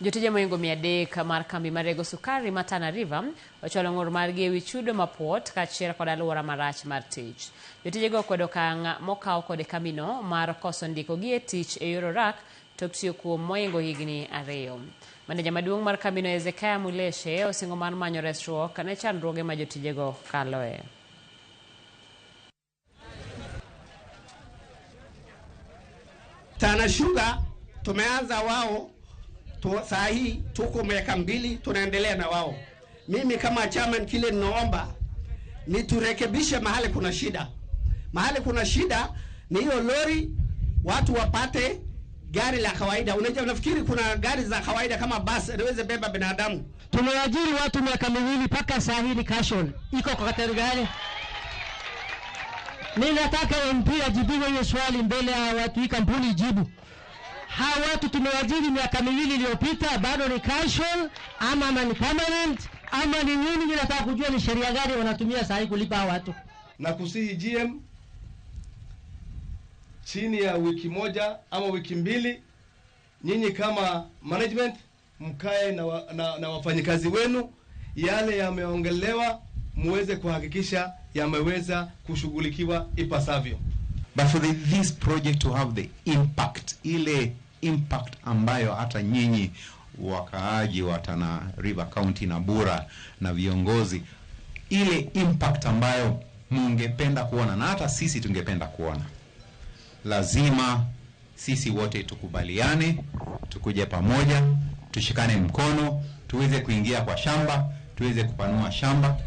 Jotije moingo 300 mar kambi marego sukari ma Tana River ocholo ng'ur margi ewi chudo mapot kaachiel kod aluora marach mar tich. Jotijego kwedo okang' mokaw kod kambino mar koso ndikogi e tich e yor orak tok tiyo kuom moingo higni 2. Maneja maduong' mar kambino Ezekiah Muleshe osingo mar manyo resruok ne chandruoge ma jotijego kaloe. Tana Sugar tumeanza wao saa hii tuko miaka 2 tunaendelea na wao. Mimi kama chairman kile ninaomba ni turekebishe mahali kuna shida. Mahali kuna shida ni hiyo lori watu wapate gari la kawaida. Unajua unafikiri kuna gari za kawaida kama bus inaweza beba binadamu. Tumeajiri watu miaka 2 mpaka saa hii casual. Iko kwa kategoria gani? Ninataka MP ajibiwe hiyo swali mbele ya watu hii kampuni jibu. Hawa watu tumewaajiri miaka 2 iliyopita bado ni casual ama ni permanent ama ni nini? Ninataka kujua ni sheria gani wanatumia saa hii kulipa watu. Na kusihi GM chini ya wiki 1 ama wiki 2 nyinyi kama management mkae na wafanyikazi wenu, yale yameongelewa muweze kuhakikisha yameweza kushughulikiwa ipasavyo. But for this project to have the impact, ile impact ambayo hata nyinyi wakaaji wa Tana River County na Bura na viongozi, ile impact ambayo mungependa kuona na hata sisi tungependa kuona, lazima sisi wote tukubaliane, tukuje pamoja, tushikane mkono, tuweze kuingia kwa shamba, tuweze kupanua shamba.